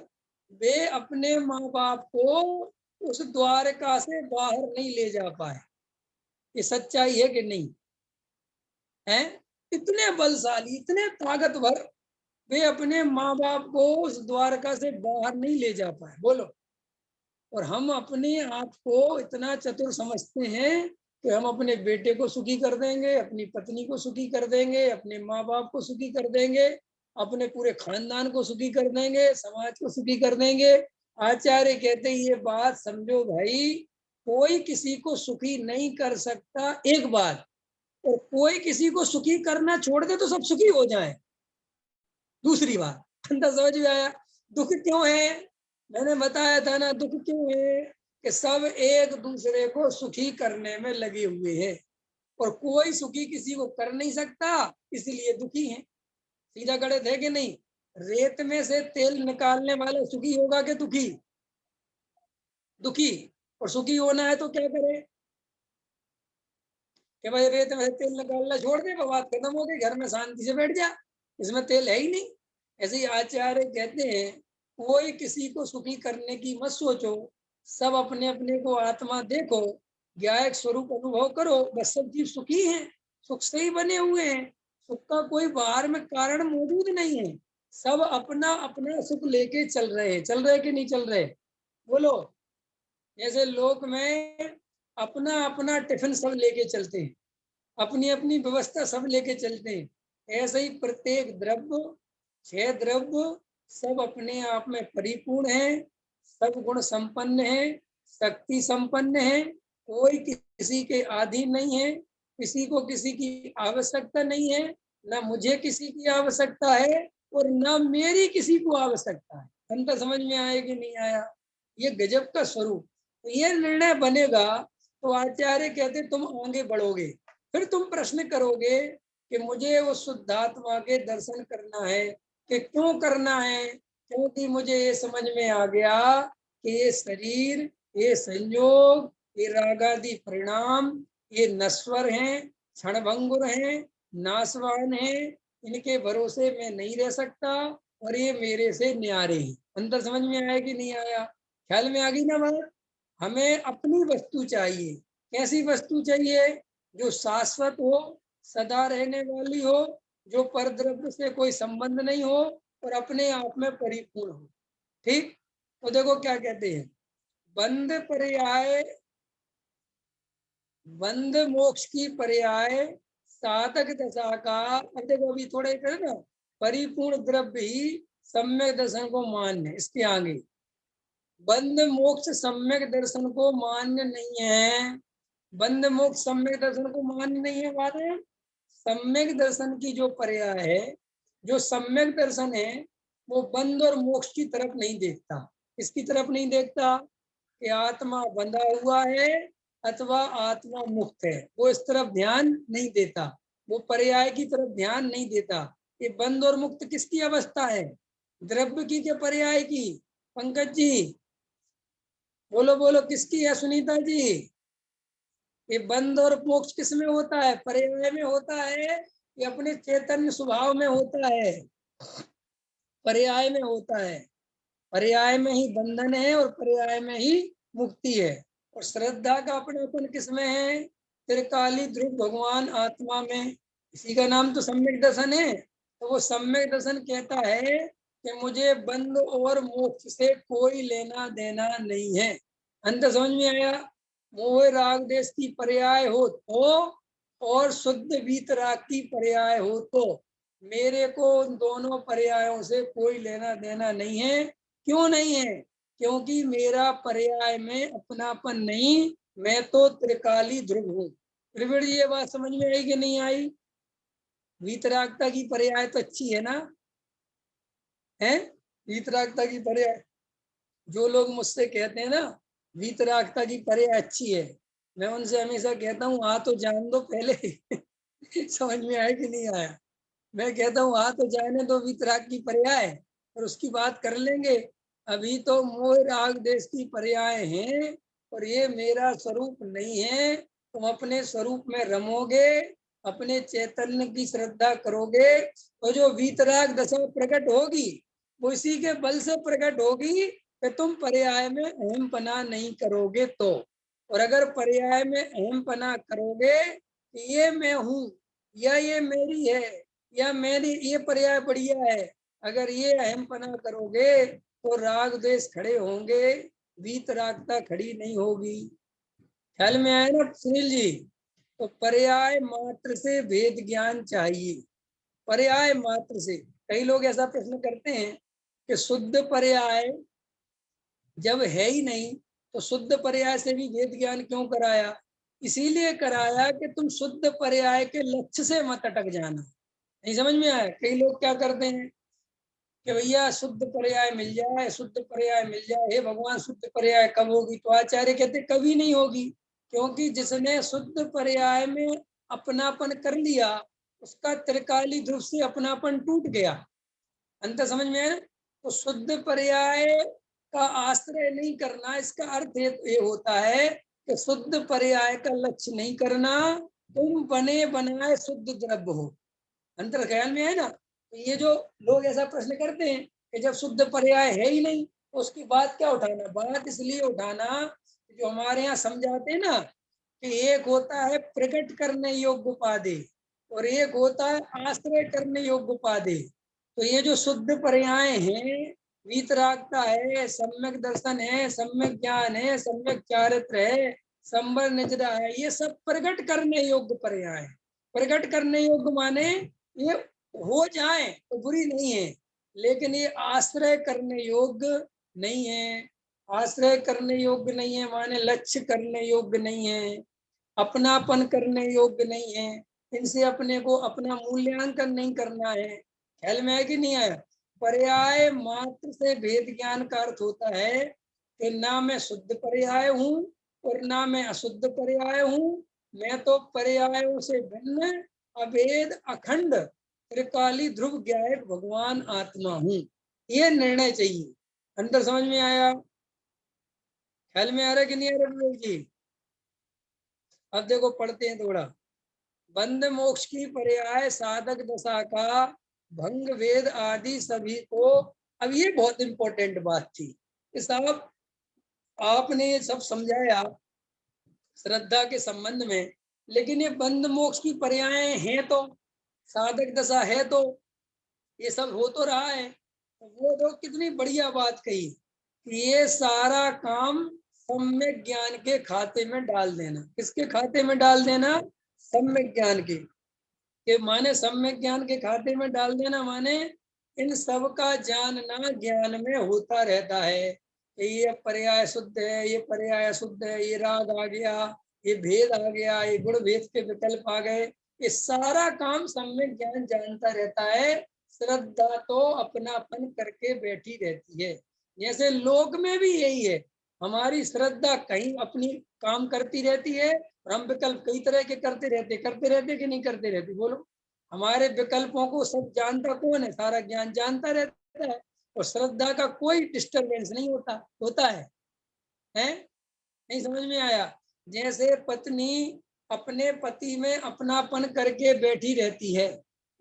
वे अपने माँ बाप को उस द्वारका से बाहर नहीं ले जा पाए। ये सच्चाई है कि नहीं है? इतने बलशाली, इतने ताकतवर, वे अपने माँ बाप को उस द्वारका से बाहर नहीं ले जा पाए। बोलो। और हम अपने आप को इतना चतुर समझते हैं कि हम अपने बेटे को सुखी कर देंगे, अपनी पत्नी को सुखी कर देंगे, अपने माँ बाप को सुखी कर देंगे, अपने पूरे खानदान को सुखी कर देंगे, समाज को सुखी कर देंगे। आचार्य कहते ये बात समझो भाई, कोई किसी को सुखी नहीं कर सकता, एक बात, और कोई किसी को सुखी करना छोड़ दे तो सब सुखी हो जाए, दूसरी बात। अंदर समझ में आया? दुख क्यों है? मैंने बताया था ना, दुख क्यों है कि सब एक दूसरे को सुखी करने में लगे हुए हैं, और कोई सुखी किसी को कर नहीं सकता, इसलिए दुखी है। सीधा गलत है कि नहीं? रेत में से तेल निकालने वाला सुखी होगा कि दुखी? दुखी। और सुखी होना है तो क्या करे कि भाई रेत में से तेल निकालना छोड़ दे, बात खत्म हो गई, घर में शांति से बैठ जा, इसमें तेल है ही नहीं। ऐसे ही आचार्य कहते हैं कोई किसी को सुखी करने की मत सोचो, सब अपने अपने को आत्मा देखो, ज्ञायक स्वरूप अनुभव करो, बस सब जीव सुखी हैं, सुख से ही बने हुए हैं, सुख का कोई बाहर में कारण मौजूद नहीं है, सब अपना अपना सुख लेके चल रहे हैं। चल रहे कि नहीं चल रहे? बोलो। जैसे लोक में अपना अपना टिफिन सब लेके चलते हैं, अपनी अपनी व्यवस्था सब लेके चलते हैं, ऐसे ही प्रत्येक द्रव्य, 6 द्रव्य सब अपने आप में परिपूर्ण है, सब गुण संपन्न है, शक्ति संपन्न है, कोई किसी के अधीन नहीं है, किसी को किसी की आवश्यकता नहीं है, ना मुझे किसी की आवश्यकता है और ना मेरी किसी को आवश्यकता है। अंतर समझ में आया कि नहीं आया? ये गजब का स्वरूप। ये निर्णय बनेगा तो आचार्य कहते तुम आगे बढ़ोगे, फिर तुम प्रश्न करोगे कि मुझे वो शुद्धात्मा के दर्शन करना है, कि क्यों करना है? क्योंकि मुझे ये समझ में आ गया कि ये शरीर, ये संयोग, ये रागादि परिणाम, ये नश्वर हैं, क्षणभंगुर हैं, नाशवान हैं, इनके भरोसे मैं नहीं रह सकता, और ये मेरे से न्यारे हैं। अंदर समझ में आया कि नहीं आया? ख्याल में आ गई ना बात? हमें अपनी वस्तु चाहिए। कैसी वस्तु चाहिए? जो शाश्वत हो, सदा रहने वाली हो, जो परद्रव्य से कोई संबंध नहीं हो और अपने आप में परिपूर्ण हो। ठीक? तो देखो क्या कहते हैं, बंध पर्याय, बंध मोक्ष की पर्याय साधक दशा का, अब देखो अभी थोड़े ना, परिपूर्ण द्रव्य ही सम्यक दर्शन को मान्य, इसके आगे बंध मोक्ष सम्यक दर्शन को मान्य नहीं है। बंध मोक्ष सम्यक दर्शन को मान्य नहीं है। बात है सम्यक दर्शन की जो पर्याय है, जो सम्यक दर्शन है, वो बंध और मोक्ष की तरफ नहीं देखता। इसकी तरफ नहीं देखता कि आत्मा बंधा हुआ है अथवा आत्मा मुक्त है, वो इस तरफ ध्यान नहीं देता, वो पर्याय की तरफ ध्यान नहीं देता। ये बंध और मुक्त किसकी अवस्था है? द्रव्य की के पर्याय की? पंकज जी बोलो बोलो, किसकी है सुनीता जी? ये बंध और मोक्ष किस में होता है? पर्याय में होता है, ये अपने चैतन्य स्वभाव में होता है, पर्याय में होता है। पर्याय में ही बंधन है और पर्याय में ही मुक्ति है। और श्रद्धा का अपनापन किस में है? त्रिकाली ध्रुव भगवान आत्मा में, इसी का नाम तो सम्यक दर्शन है। तो वो सम्यक दर्शन कहता है कि मुझे बंध और मोक्ष से कोई लेना देना नहीं है। अंत समझ में आया? मोह राग देश की पर्याय हो तो, और शुद्ध वीतराग की पर्याय हो तो। मेरे को उन दोनों पर्यायों से कोई लेना देना नहीं है। क्यों नहीं है? क्योंकि मेरा पर्याय में अपनापन नहीं, मैं तो त्रिकाली ध्रुव हूँ। त्रिवेणी जी, ये बात समझ में आई कि नहीं आई? वीतरागता की पर्याय तो अच्छी है ना, है? वीतरागता की पर्याय, जो लोग मुझसे कहते हैं ना वीतरागता की पर्याय अच्छी है, मैं उनसे हमेशा कहता हूँ आ तो जान दो पहले। समझ में आया कि नहीं आया? मैं कहता हूँ आ तो जाने दो वीतराग की पर्याय, और उसकी बात कर लेंगे। अभी तो मोह राग देश की पर्याय हैं, और ये मेरा स्वरूप नहीं है। तुम अपने स्वरूप में रमोगे, अपने चैतन्य की श्रद्धा करोगे, तो जो वीतराग दशा प्रकट होगी वो इसी के बल से प्रकट होगी कि तुम पर्याय में अहम पना नहीं करोगे तो। और अगर पर्याय में अहम पना करोगे कि ये मैं हूँ, या ये मेरी है, या मेरी ये पर्याय बढ़िया है, अगर ये अहम पना करोगे तो राग द्वेष खड़े होंगे, वीतरागता खड़ी नहीं होगी। ख्याल में आया ना सुनील जी? तो पर्याय मात्र से भेद ज्ञान चाहिए। पर्याय मात्र से, कई लोग ऐसा प्रश्न करते हैं कि शुद्ध पर्याय जब है ही नहीं तो शुद्ध पर्याय से भी वेद ज्ञान क्यों कराया? इसीलिए कराया कि तुम शुद्ध पर्याय के लक्ष्य से मत अटक जाना। नहीं समझ में आया? कई लोग क्या करते हैं कि भैया शुद्ध पर्याय मिल जाए, शुद्ध पर्याय मिल जाए, हे भगवान शुद्ध पर्याय कब होगी? तो आचार्य कहते कभी नहीं होगी, क्योंकि जिसने शुद्ध पर्याय में अपनापन कर लिया उसका त्रिकाली ध्रुव से अपनापन टूट गया। अंत समझ में है? तो शुद्ध पर्याय का आश्रय नहीं करना, इसका अर्थ ये होता है कि शुद्ध पर्याय का लक्ष्य नहीं करना, तुम बने बनाए शुद्ध द्रव्य हो। अंतर ख्याल में है ना? तो ये जो लोग ऐसा प्रश्न करते हैं कि जब शुद्ध पर्याय है ही नहीं तो उसकी बात क्या उठाना? बात इसलिए उठाना, जो हमारे यहाँ समझाते हैं ना कि एक होता है प्रकट करने योग्य उपाधि और एक होता है आश्रय करने योग्य उपाधि। तो ये जो शुद्ध पर्याय हैं, वीतरागता है, सम्यक दर्शन है, सम्यक ज्ञान है, सम्यक चारित्र है, संबर निजरा है, ये सब प्रकट करने योग्य पर्याय। प्रकट करने योग्य माने ये हो जाए तो बुरी नहीं है, लेकिन ये आश्रय करने योग्य नहीं है। आश्रय करने योग्य नहीं है माने लक्ष्य करने योग्य नहीं है, अपनापन करने योग्य नहीं है, इनसे अपने को अपना मूल्यांकन नहीं करना है। ख्याल में है कि नहीं आया? पर्याय मात्र से भेद ज्ञान का अर्थ होता है कि ना मैं शुद्ध पर्याय हूँ और ना मैं अशुद्ध पर्याय हूँ, मैं तो पर्यायों से भिन्न अभेद अखंड त्रिकाली ध्रुव ज्ञायक भगवान आत्मा हूँ। ये निर्णय चाहिए। अंदर समझ में आया? ख्याल में आ रहा कि नहीं आ रहा विवेक जी? अब देखो पढ़ते हैं थोड़ा। बंध मोक्ष की पर्याय साधक दशा का भंग वेद आदि सभी को। अब ये बहुत इंपॉर्टेंट बात थी कि साहब आपने ये सब समझाया श्रद्धा के संबंध में, लेकिन ये बंध मोक्ष की पर्याय हैं तो, साधक दशा है तो, ये सब हो तो रहा है। तो वो तो कितनी बढ़िया बात कही कि ये सारा काम सम्यक ज्ञान के खाते में डाल देना। किसके खाते में डाल देना? सम्यक ज्ञान के माने सम्यक ज्ञान के खाते में डाल देना माने इन सब का जानना ज्ञान में होता रहता है कि ये पर्याय शुद्ध है, ये पर्याय अशुद्ध है, ये राग आ गया, ये भेद आ गया, ये गुण भेद के विकल्प आ गए। ये सारा काम सम्यक ज्ञान जानता रहता है। श्रद्धा तो अपनापन करके बैठी रहती है। जैसे लोक में भी यही है, हमारी श्रद्धा कहीं अपनी काम करती रहती है और हम विकल्प कई तरह के करते रहते कि नहीं करते रहते? बोलो। हमारे विकल्पों को सब जानता कौन है? सारा ज्ञान जानता रहता है, और श्रद्धा का कोई डिस्टरबेंस नहीं होता होता है? नहीं समझ में आया? जैसे पत्नी अपने पति में अपनापन करके बैठी रहती है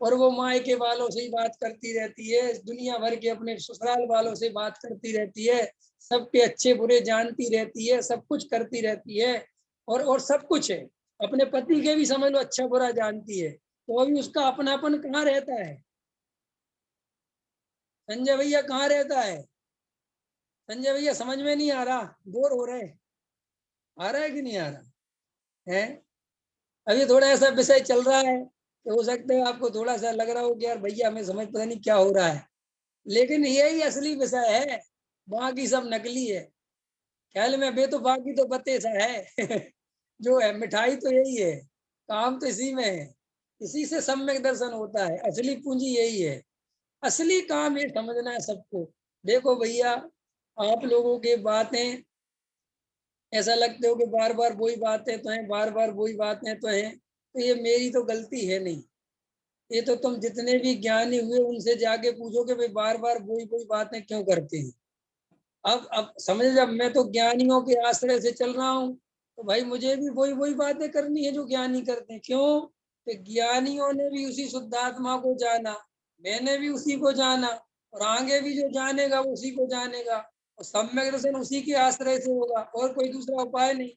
और वो माँ के वालों से ही बात करती रहती है, दुनिया भर के अपने ससुराल वालों से बात करती रहती है, सबके अच्छे बुरे जानती रहती है, सब कुछ करती रहती है, और सब कुछ है, अपने पति के भी समझ लो अच्छा बुरा जानती है, तो अभी उसका अपनापन कहाँ रहता है? संजय भैया कहाँ रहता है? संजय भैया समझ में नहीं आ रहा, बोर हो रहे? आ रहा है कि नहीं आ रहा है? अभी थोड़ा ऐसा विषय चल रहा है कि हो सकता है आपको थोड़ा सा लग रहा हो कि यार भैया हमें समझ पता नहीं क्या हो रहा है, लेकिन यही असली विषय है, बाकी सब नकली है। ख्याल में बे तो बाकी तो बत्ते सा है जो है मिठाई तो यही है, काम तो इसी में है, इसी से सम्यक दर्शन होता है, असली पूंजी यही है। असली काम ये समझना है सबको। देखो भैया, आप लोगों की बातें ऐसा लगते हो कि बार बार वही बातें तो हैं, बार बार वही बातें तो हैं, तो ये मेरी तो गलती है नहीं। ये तो तुम जितने भी ज्ञानी हुए उनसे जाके पूछो कि भाई बार बार वही वही बातें क्यों करते हैं। अब समझ, जब मैं तो ज्ञानियों के आश्रय से चल रहा हूँ, तो भाई मुझे भी वही वही बातें करनी है जो ज्ञानी करते हैं। क्यों? कि ज्ञानियों ने भी उसी शुद्धात्मा को जाना, मैंने भी उसी को जाना, और आगे भी जो जानेगा वो उसी को जानेगा, और सम्यक दर्शन उसी के आश्रय से होगा, और कोई दूसरा उपाय नहीं।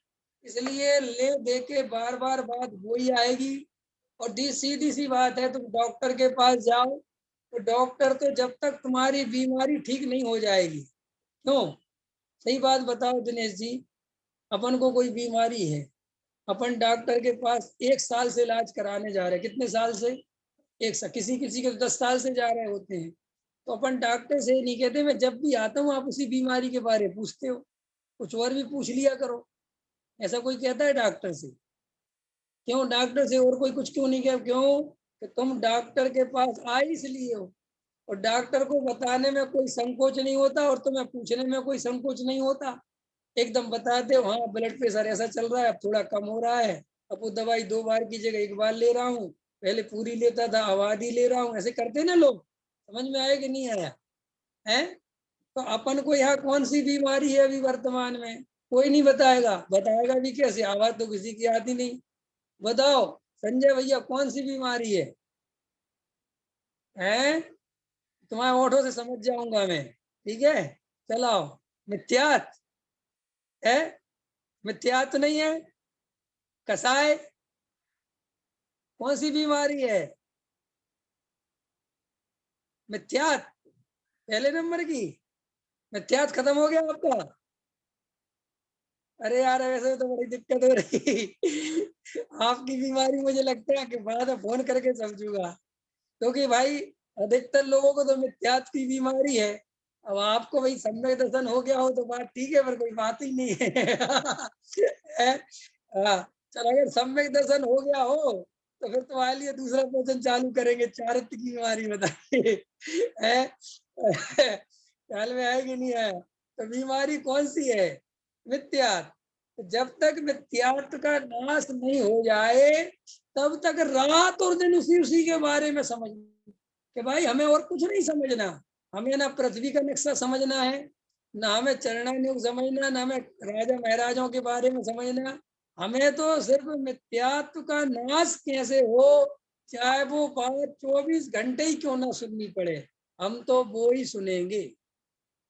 इसलिए ले दे के बार बार बात वही आएगी। और दी सीधी सी बात है, तुम डॉक्टर के पास जाओ, तो डॉक्टर तो जब तक तुम्हारी बीमारी ठीक नहीं हो जाएगी, क्यों? सही बात बताओ दिनेश जी, अपन को कोई बीमारी है, अपन डॉक्टर के पास 1 साल से इलाज कराने जा रहे हैं, कितने साल से? 1 साल। किसी किसी के तो 10 साल से जा रहे होते हैं। तो अपन डॉक्टर से नहीं कहते मैं जब भी आता हूँ आप उसी बीमारी के बारे में पूछते हो, कुछ और भी पूछ लिया करो। ऐसा कोई कहता है डॉक्टर से? क्यों डॉक्टर से और कोई कुछ क्यों नहीं कह? क्यों? कि तुम डॉक्टर के पास आए इसलिए हो, और डॉक्टर को बताने में कोई संकोच नहीं होता, और तुम्हें पूछने में कोई संकोच नहीं होता। एकदम बताते हो, हाँ ब्लड प्रेशर ऐसा चल रहा है, अब थोड़ा कम हो रहा है, अब वो दवाई 2 बार की जगह 1 बार ले रहा हूँ, पहले पूरी लेता था अब आधी ले रहा हूँ, ऐसे करते ना लोग। समझ में आया कि नहीं आया है? तो अपन को यहाँ कौन सी बीमारी है अभी वर्तमान में? कोई नहीं बताएगा, बताएगा भी कैसे? आवाज तो किसी की आती नहीं। बताओ संजय भैया, कौन सी बीमारी है? हैं? तुम्हारे ओठों से समझ जाऊंगा मैं। ठीक है, चलाओ। मिथ्यात है? मिथ्यात नहीं है? कसाय? कौन सी बीमारी है? मिथ्यात पहले नंबर की। मिथ्यात खत्म हो गया आपका? अरे यार वैसे तो बड़ी दिक्कत हो रही आपकी बीमारी मुझे लगता है कि बाद में फोन करके समझूंगा, क्योंकि भाई अधिकतर लोगों को तो मिथ्यात की बीमारी है। अब आपको भाई सम्यक दर्शन हो गया हो तो बात ठीक है, पर कोई बात ही नहीं है हाँ, चलो अगर सम्यक दर्शन हो गया हो तो फिर तुम्हारे लिए दूसरा क्वेश्चन चालू करेंगे, चारित्र की बीमारी बताइए है ख्याल में आया कि नहीं आया? तो बीमारी कौन सी है? मिथ्यात। तो जब तक मिथ्यात्व का नाश नहीं हो जाए, तब तक रात और दिन उसी उसी के बारे में समझ कि भाई हमें और कुछ नहीं समझना। हमें ना पृथ्वी का नक्शा समझना है, ना हमें चरणानुग समझना, ना हमें राजा महाराजाओं के बारे में समझना। हमें तो सिर्फ मिथ्यात्व का नाश कैसे हो, चाहे वो बात 24 घंटे ही क्यों ना सुननी पड़े, हम तो वो ही सुनेंगे।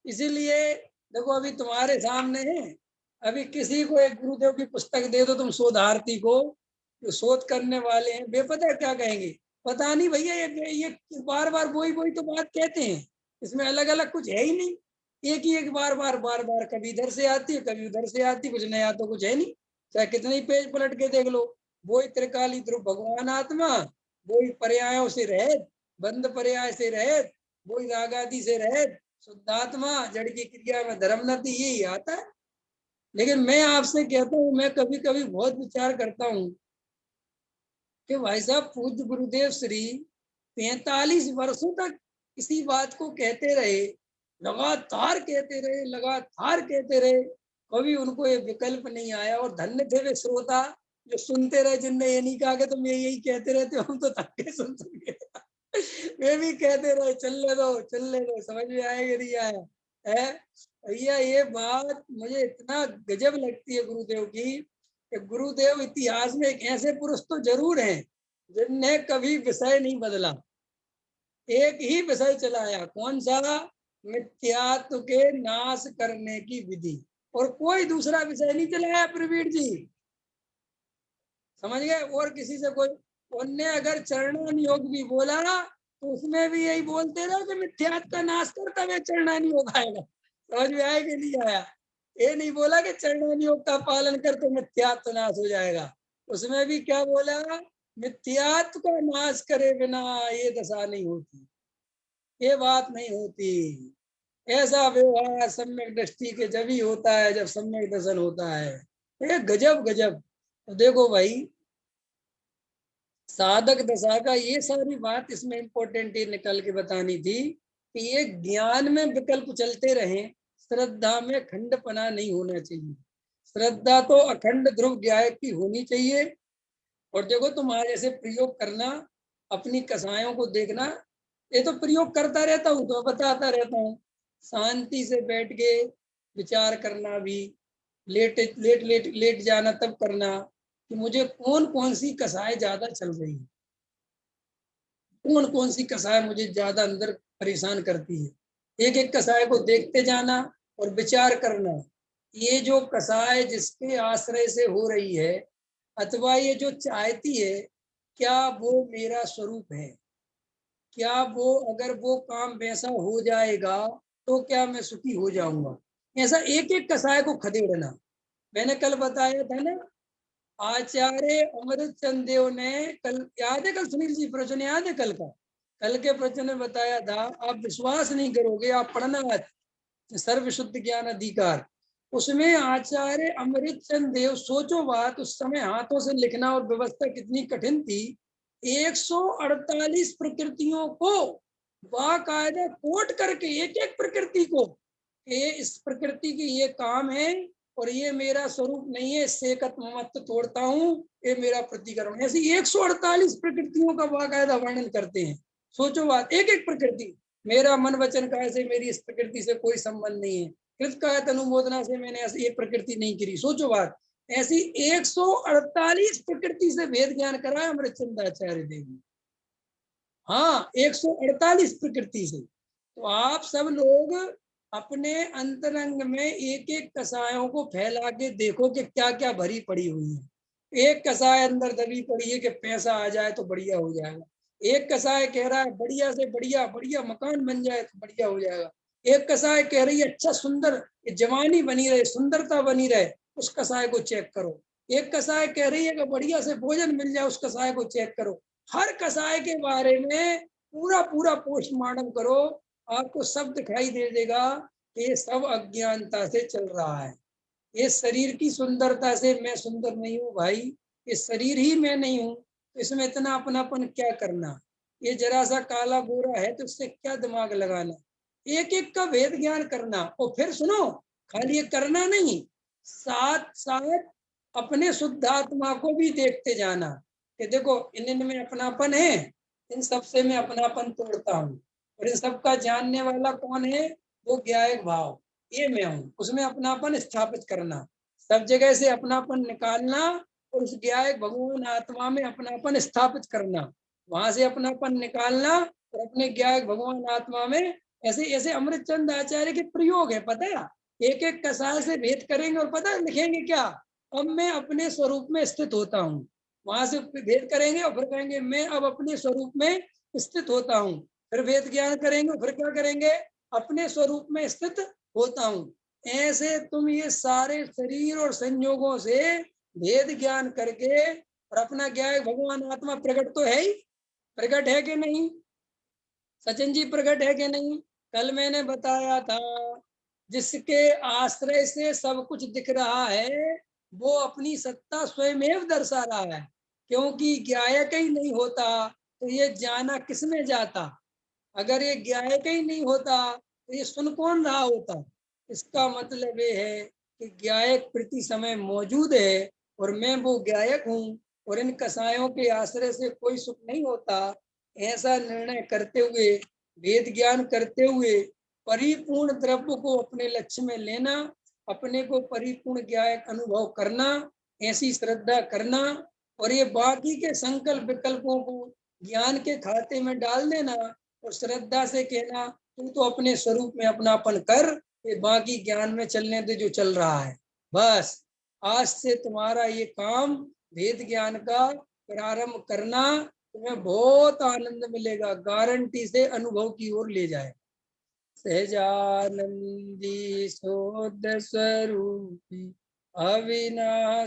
इसीलिए देखो अभी तुम्हारे सामने है, अभी किसी को एक गुरुदेव की पुस्तक दे दो तुम शोधार्थी को, जो शोध करने वाले हैं, बेपता क्या कहेंगे? पता नहीं भैया, ये बार बार वही वही तो बात कहते हैं, इसमें अलग अलग कुछ है ही नहीं। एक ही एक बार बार बार बार कभी इधर से आती है कभी उधर से आती है, कुछ नया तो कुछ है नहीं। चाहे कितने ही पेज पलट के देख लो, वही त्रिकाली ध्रुव भगवान आत्मा, वही पर्यायों से रहित, बंद पर्याय से रहित, वही रागादि से रहित शुद्धात्मा, जड़ की क्रिया में धर्म नति, यही आता है। लेकिन मैं आपसे कहता हूँ, मैं कभी कभी बहुत विचार करता हूँ कि भाई साहब पूज्य गुरुदेव श्री 45 वर्षों तक इसी बात को कहते रहे, लगातार कहते रहे, लगातार कहते रहे, कभी उनको ये विकल्प नहीं आया। और धन्य थे वे श्रोता जो सुनते रहे, जिनने ये नहीं कहा कि तुम यही कहते रहते हो, हम तो थके सुन सुन के वे भी कहते रहे चलने दो चलने दो, समझ में आएगा नहीं आया है? भैया ये बात मुझे इतना गजब लगती है गुरुदेव की, कि गुरुदेव इतिहास में एक ऐसे पुरुष तो जरूर हैं जिनने कभी विषय नहीं बदला, एक ही विषय चलाया। कौन सा? मिथ्यात्व के नाश करने की विधि, और कोई दूसरा विषय नहीं चलाया प्रवीण जी, समझ गए? और किसी से कोई, उनने अगर चरणान योग भी बोला तो उसमें भी यही बोलते रहो कि मिथ्यात्व का नाश कर, तब चरणान योग आएगा। समझ में आया कि नहीं आया? ये नहीं बोला कि चरणों का पालन कर तो मिथ्यात्व नाश हो जाएगा, उसमें भी क्या बोला, मिथ्यात्व का नाश करे बिना ये दशा नहीं होती, ये बात नहीं होती। ऐसा व्यवहार सम्यक दृष्टि के जब ही होता है जब सम्यक दर्शन होता है। ये गजब गजब। तो देखो भाई, साधक दशा का ये सारी बात इसमें इंपॉर्टेंट ही निकल के बतानी थी कि ये ज्ञान में विकल्प चलते रहे, श्रद्धा में खंडपना नहीं होना चाहिए। श्रद्धा तो अखंड ध्रुव ज्ञायक की होनी चाहिए। और देखो तुम्हारे जैसे प्रयोग करना, अपनी कसायों को देखना, ये तो प्रयोग करता रहता हूँ तो बताता रहता हूँ। शांति से बैठ के विचार करना भी, लेट लेट लेट लेट जाना तब करना कि मुझे कौन कौन सी कसाय ज्यादा चल रही है, कौन कौन सी कसाय मुझे ज्यादा अंदर परेशान करती है। एक एक कसाय को देखते जाना और विचार करना, ये जो कसाय जिसके आश्रय से हो रही है अथवा ये जो चाहती है, क्या वो मेरा स्वरूप है, क्या वो अगर वो काम वैसा हो जाएगा तो क्या मैं सुखी हो जाऊंगा। ऐसा एक एक कसाय को खदेड़ना। मैंने कल बताया था ना, आचार्य अमृत चंद देव ने, कल याद है, कल सुनील जी प्रवचन याद है कल का, कल के प्रवचन में बताया था, आप विश्वास नहीं करोगे, आप पढ़ना सर्व शुद्ध ज्ञान अधिकार, उसमें आचार्य अमृत चंद देव, सोचो बात, उस समय हाथों से लिखना और व्यवस्था कितनी कठिन थी, 148 प्रकृतियों को बाकायदा कोट करके एक एक प्रकृति को, ये इस प्रकृति की ये काम है और ये मेरा स्वरूप नहीं है, इससे एकत्व तोड़ता हूँ, ये मेरा प्रतिकरण। ऐसी 148 प्रकृतियों का बाकायदा वर्णन करते हैं। सोचो बात, एक एक प्रकृति, मेरा मन वचन काय से मेरी इस प्रकृति से कोई संबंध नहीं है, कृत कायत अनुमोदना से मैंने ऐसी ये प्रकृति नहीं करी। सोचो बात, ऐसी 148 प्रकृति से भेद ज्ञान कराया अमृतचंद्राचार्य देव ने। हाँ, 148 प्रकृति से। तो आप सब लोग अपने अंतरंग में एक एक कसायों को फैला के देखो कि क्या क्या भरी पड़ी हुई है। एक कसाय अंदर दबी पड़ी है कि पैसा आ जाए तो बढ़िया हो जाएगा, एक कसाय कह रहा है बढ़िया से बढ़िया बढ़िया मकान बन जाए तो बढ़िया हो जाएगा, एक कसाय कह रही है अच्छा सुंदर जवानी बनी रहे, सुंदरता बनी रहे, उस कसाय को चेक करो। एक कसाय कह रही है कि बढ़िया से भोजन मिल जाए, उस कसाय को चेक करो। हर कसाय के बारे में पूरा पूरा पोस्टमार्टम करो, आपको सब दिखाई दे देगा कि ये सब अज्ञानता से चल रहा है। ये शरीर की सुंदरता से मैं सुंदर नहीं हूँ भाई, ये शरीर ही मैं नहीं हूँ, तो इसमें इतना अपनापन क्या करना। ये जरा सा काला गोरा है तो इससे क्या दिमाग लगाना। एक एक का भेद ज्ञान करना, और फिर सुनो, खाली ये करना नहीं, साथ साथ अपने शुद्ध आत्मा को भी देखते जाना कि देखो इन में अपनापन है, इन सबसे मैं अपनापन तोड़ता हूँ, और इन सबका जानने वाला कौन है, वो ज्ञायक भाव, ये मैं हूँ, उसमें अपनापन स्थापित करना, सब जगह से अपनापन निकालना और उस ज्ञायक भगवान आत्मा में अपनापन स्थापित करना, वहां से अपनापन निकालना और अपने ज्ञायक भगवान आत्मा में। ऐसे ऐसे अमृतचंद आचार्य के प्रयोग है, पता है, एक एक कसाय से भेद करेंगे और पता है लिखेंगे क्या, अब मैं अपने स्वरूप में स्थित होता हूँ, वहां से भेद करेंगे और फिर कहेंगे मैं अब अपने स्वरूप में स्थित होता हूँ, फिर वेद ज्ञान करेंगे, फिर क्या करेंगे, अपने स्वरूप में स्थित होता हूँ। ऐसे तुम ये सारे शरीर और संयोगों से भेद ज्ञान करके और अपना ज्ञान भगवान आत्मा प्रकट तो है ही, प्रकट है कि नहीं, सचिन जी प्रकट है कि नहीं। कल मैंने बताया था, जिसके आश्रय से सब कुछ दिख रहा है वो अपनी सत्ता स्वयं दर्शा रहा है, क्योंकि ज्ञायक ही नहीं होता तो ये जाना किसमें जाता, अगर ये ज्ञायक ही नहीं होता तो ये सुन कौन रहा होता। इसका मतलब ये है कि ज्ञायक प्रति समय मौजूद है और मैं वो ज्ञायक हूँ, और इन कसायों के आश्रय से कोई सुख नहीं होता। ऐसा निर्णय करते हुए, वेद ज्ञान करते हुए, परिपूर्ण द्रव्य को अपने लक्ष्य में लेना, अपने को परिपूर्ण ज्ञायक अनुभव करना, ऐसी श्रद्धा करना, और ये बाकी के संकल्प विकल्पों को ज्ञान के खाते में डाल देना और श्रद्धा से कहना तू तो अपने स्वरूप में अपनापन कर, ये बाकी ज्ञान में चलने दे जो चल रहा है। बस आज से तुम्हारा ये काम वेद ज्ञान का प्रारंभ करना, तुम्हें बहुत आनंद मिलेगा, गारंटी से अनुभव की ओर ले जाए। सहजानंदी शोध स्वरूपी अविनाश